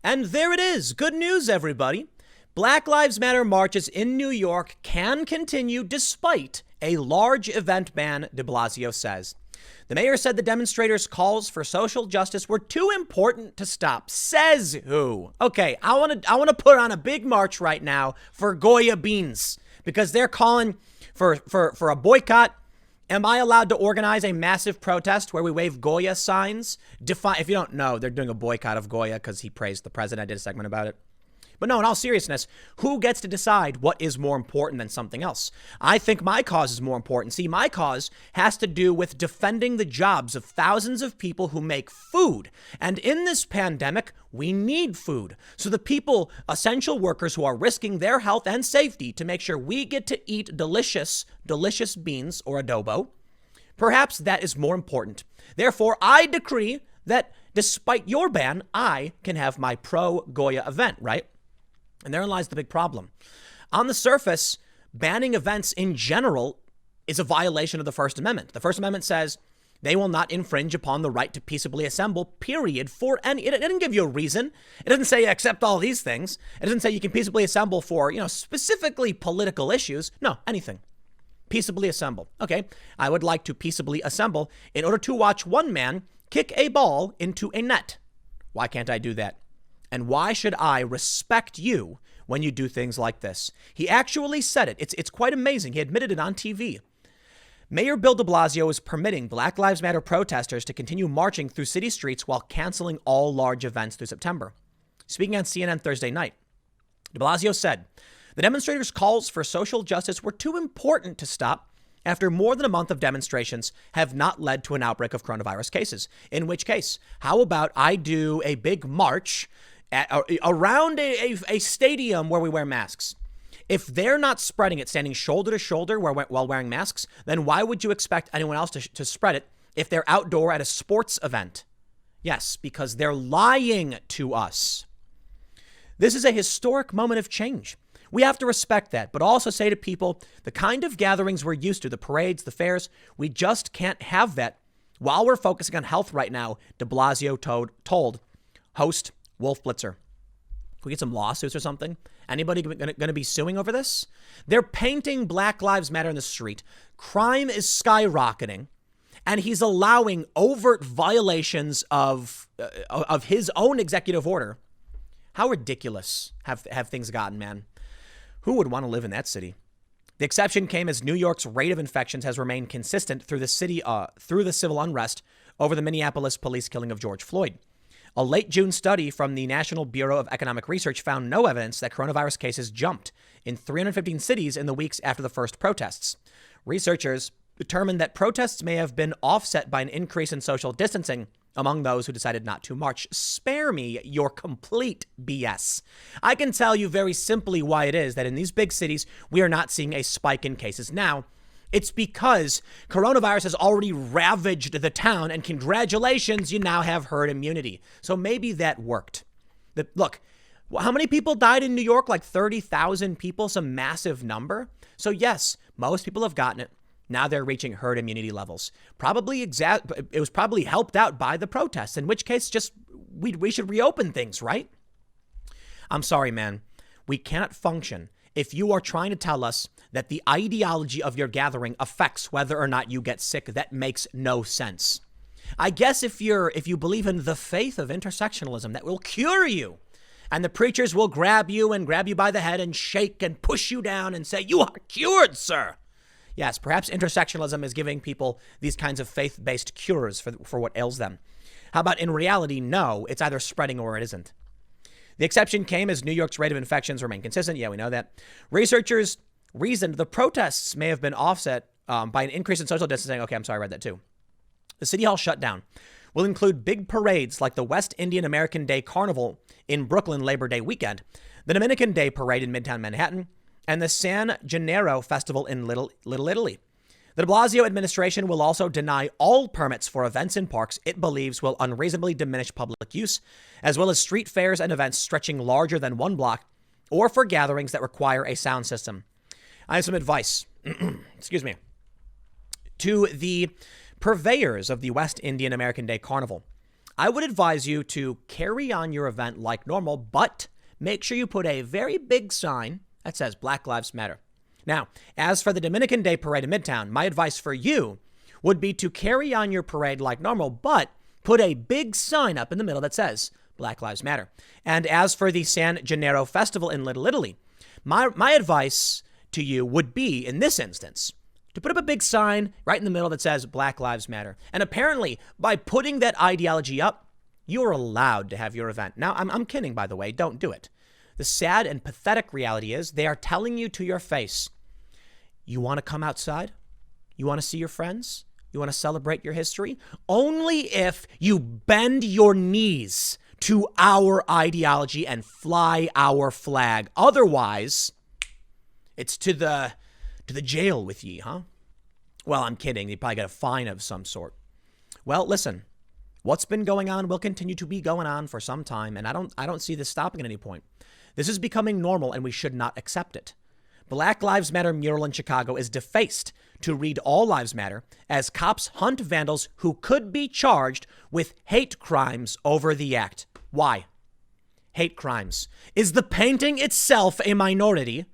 And there it is. Good news, everybody. Black Lives Matter marches in New York can continue despite a large event ban, de Blasio says. The mayor said the demonstrators' calls for social justice were too important to stop. Says who? Okay, I want to put on a big march right now for Goya beans because they're calling for a boycott. Am I allowed to organize a massive protest where we wave Goya signs? If you don't know, they're doing a boycott of Goya because he praised the president. I did a segment about it. But no, in all seriousness, who gets to decide what is more important than something else? I think my cause is more important. See, my cause has to do with defending the jobs of thousands of people who make food. And in this pandemic, we need food. So the people, essential workers who are risking their health and safety to make sure we get to eat delicious beans or adobo, perhaps that is more important. Therefore, I decree that despite your ban, I can have my pro-Goya event, right? And therein lies the big problem. On the surface, banning events in general is a violation of the First Amendment. The First Amendment says they will not infringe upon the right to peaceably assemble, period, for any. It didn't give you a reason. It doesn't say accept all these things. It doesn't say you can peaceably assemble for, specifically political issues. No, anything. Peaceably assemble. Okay, I would like to peaceably assemble in order to watch one man kick a ball into a net. Why can't I do that? And why should I respect you when you do things like this? He actually said it. It's quite amazing. He admitted it on TV. Mayor Bill de Blasio is permitting Black Lives Matter protesters to continue marching through city streets while canceling all large events through September. Speaking on CNN Thursday night, de Blasio said, the demonstrators' calls for social justice were too important to stop after more than a month of demonstrations have not led to an outbreak of coronavirus cases. In which case, how about I do a big march around a stadium where we wear masks? If they're not spreading it, standing shoulder to shoulder while wearing masks, then why would you expect anyone else to spread it if they're outdoor at a sports event? Yes, because they're lying to us. This is a historic moment of change. We have to respect that, but also say to people, the kind of gatherings we're used to, the parades, the fairs, we just can't have that while we're focusing on health right now, de Blasio told host Wolf Blitzer. Can we get some lawsuits or something? Anybody going to be suing over this? They're painting Black Lives Matter in the street. Crime is skyrocketing, and he's allowing overt violations of his own executive order. How ridiculous have things gotten, man? Who would want to live in that city? The exception came as New York's rate of infections has remained consistent through the civil unrest over the Minneapolis police killing of George Floyd. A late June study from the National Bureau of Economic Research found no evidence that coronavirus cases jumped in 315 cities in the weeks after the first protests. Researchers determined that protests may have been offset by an increase in social distancing among those who decided not to march. Spare me your complete BS. I can tell you very simply why it is that in these big cities, we are not seeing a spike in cases now. It's because coronavirus has already ravaged the town, and congratulations, you now have herd immunity. So maybe that worked. Look, how many people died in New York? Like 30,000 people, some massive number. So yes, most people have gotten it. Now they're reaching herd immunity levels. It was probably helped out by the protests, in which case just we should reopen things, right? I'm sorry, man. We cannot function if you are trying to tell us that the ideology of your gathering affects whether or not you get sick. That makes no sense. I guess if you believe in the faith of intersectionalism that will cure you, and the preachers will grab you by the head and shake and push you down and say, you are cured, sir. Yes, perhaps intersectionalism is giving people these kinds of faith-based cures for what ails them. How about in reality, no, it's either spreading or it isn't. The exception came as New York's rate of infections remained consistent. Yeah, we know that. Researchers reasoned the protests may have been offset by an increase in social distancing. Okay, I'm sorry, I read that too. The City Hall shutdown will include big parades like the West Indian American Day Carnival in Brooklyn Labor Day weekend, the Dominican Day Parade in Midtown Manhattan, and the San Gennaro Festival in Little Italy. The de Blasio administration will also deny all permits for events in parks it believes will unreasonably diminish public use, as well as street fairs and events stretching larger than one block, or for gatherings that require a sound system. I have some advice, excuse me, to the purveyors of the West Indian American Day Carnival. I would advise you to carry on your event like normal, but make sure you put a very big sign that says Black Lives Matter. Now, as for the Dominican Day Parade in Midtown, my advice for you would be to carry on your parade like normal, but put a big sign up in the middle that says Black Lives Matter. And as for the San Gennaro Festival in Little Italy, my advice to you would be, in this instance, to put up a big sign right in the middle that says Black Lives Matter. And apparently, by putting that ideology up, you're allowed to have your event. Now, I'm kidding, by the way. Don't do it. The sad and pathetic reality is they are telling you to your face, you want to come outside? You want to see your friends? You want to celebrate your history? Only if you bend your knees to our ideology and fly our flag. Otherwise, it's to the jail with ye, huh? Well, I'm kidding. They probably got a fine of some sort. Well, listen, what's been going on will continue to be going on for some time, and I don't see this stopping at any point. This is becoming normal, and we should not accept it. Black Lives Matter mural in Chicago is defaced to read All Lives Matter as cops hunt vandals who could be charged with hate crimes over the act. Why? Hate crimes. Is the painting itself a minority?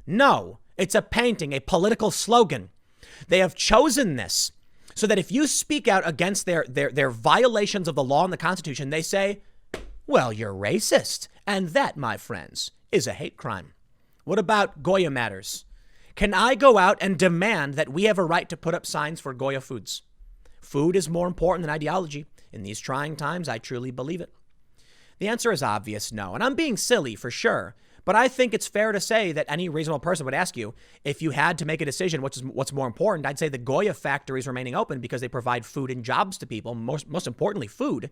No, it's a painting, a political slogan. They have chosen this so that if you speak out against their violations of the law and the Constitution, they say, well, you're racist. And that, my friends, is a hate crime. What about Goya matters? Can I go out and demand that we have a right to put up signs for Goya foods? Food is more important than ideology. In these trying times, I truly believe it. The answer is obvious, no. And I'm being silly for sure. But I think it's fair to say that any reasonable person would ask you, if you had to make a decision, what's more important, I'd say the Goya factories remaining open because they provide food and jobs to people, most importantly, food.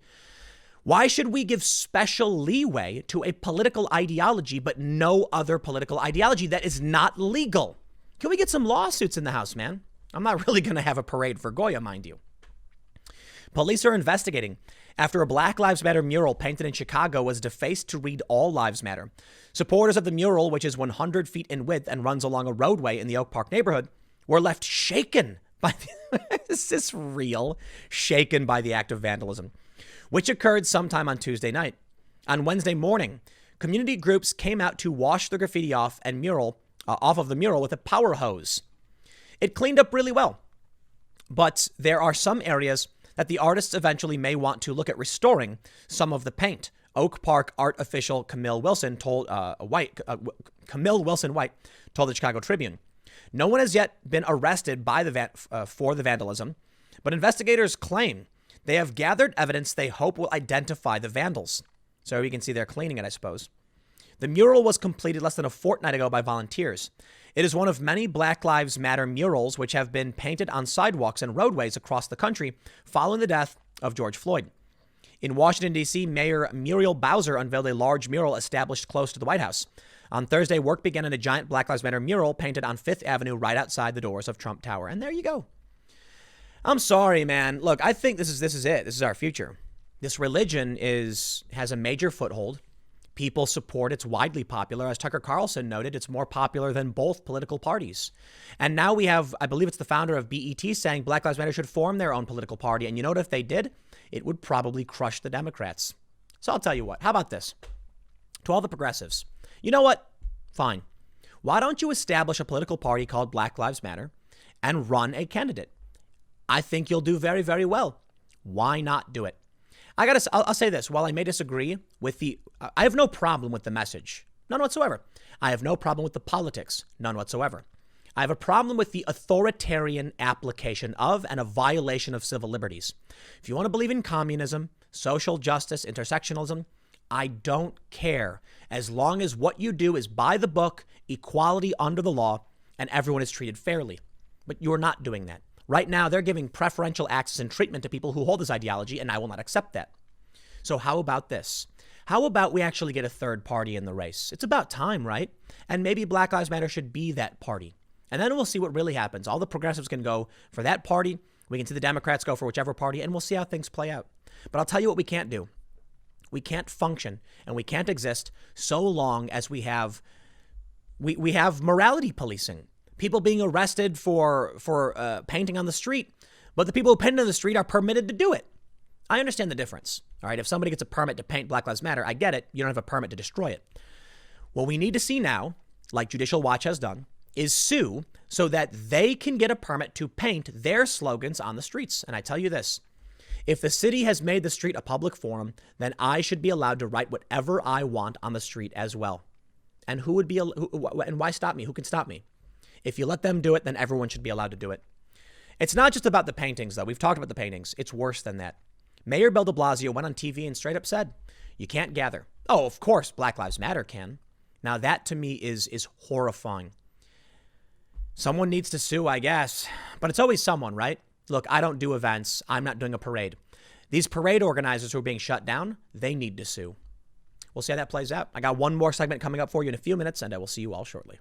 Why should we give special leeway to a political ideology, but no other political ideology that is not legal? Can we get some lawsuits in the House, man? I'm not really going to have a parade for Goya, mind you. Police are investigating after a Black Lives Matter mural painted in Chicago was defaced to read All Lives Matter. Supporters of the mural, which is 100 feet in width and runs along a roadway in the Oak Park neighborhood, were left shaken by is this real? Shaken by the act of vandalism, which occurred sometime on Tuesday night. On Wednesday morning, community groups came out to wash the graffiti off of the mural with a power hose. It cleaned up really well, but there are some areas that the artists eventually may want to look at restoring some of the paint. Oak Park art official Camille Wilson White told the Chicago Tribune. No one has yet been arrested by for the vandalism, but investigators claim they have gathered evidence they hope will identify the vandals. So you can see they're cleaning it, I suppose. The mural was completed less than a fortnight ago by volunteers. It is one of many Black Lives Matter murals which have been painted on sidewalks and roadways across the country following the death of George Floyd. In Washington, D.C., Mayor Muriel Bowser unveiled a large mural established close to the White House. On Thursday, work began on a giant Black Lives Matter mural painted on Fifth Avenue right outside the doors of Trump Tower. And there you go. I'm sorry, man. Look, I think this is it. This is our future. This religion has a major foothold. People support. It's widely popular. As Tucker Carlson noted, it's more popular than both political parties. And now we have, I believe it's the founder of BET saying Black Lives Matter should form their own political party. And you know what? If they did, it would probably crush the Democrats. So I'll tell you what. How about this? To all the progressives. You know what? Fine. Why don't you establish a political party called Black Lives Matter and run a candidate? I think you'll do very, very well. Why not do it? I'll say this. While I may disagree with I have no problem with the message. None whatsoever. I have no problem with the politics. None whatsoever. I have a problem with the authoritarian application of and a violation of civil liberties. If you want to believe in communism, social justice, intersectionalism, I don't care. As long as what you do is by the book, equality under the law, and everyone is treated fairly. But you're not doing that. Right now, they're giving preferential access and treatment to people who hold this ideology, and I will not accept that. So how about this? How about we actually get a third party in the race? It's about time, right? And maybe Black Lives Matter should be that party. And then we'll see what really happens. All the progressives can go for that party. We can see the Democrats go for whichever party, and we'll see how things play out. But I'll tell you what we can't do. We can't function, and we can't exist so long as we have morality policing. People being arrested for painting on the street, but the people who painted on the street are permitted to do it. I understand the difference. All right. If somebody gets a permit to paint Black Lives Matter, I get it. You don't have a permit to destroy it. What we need to see now, like Judicial Watch has done, is sue so that they can get a permit to paint their slogans on the streets. And I tell you this, if the city has made the street a public forum, then I should be allowed to write whatever I want on the street as well. And and why stop me? Who can stop me? If you let them do it, then everyone should be allowed to do it. It's not just about the paintings, though. We've talked about the paintings. It's worse than that. Mayor Bill de Blasio went on TV and straight up said, you can't gather. Oh, of course, Black Lives Matter can. Now, that to me is horrifying. Someone needs to sue, I guess. But it's always someone, right? Look, I don't do events. I'm not doing a parade. These parade organizers who are being shut down, they need to sue. We'll see how that plays out. I got one more segment coming up for you in a few minutes, and I will see you all shortly.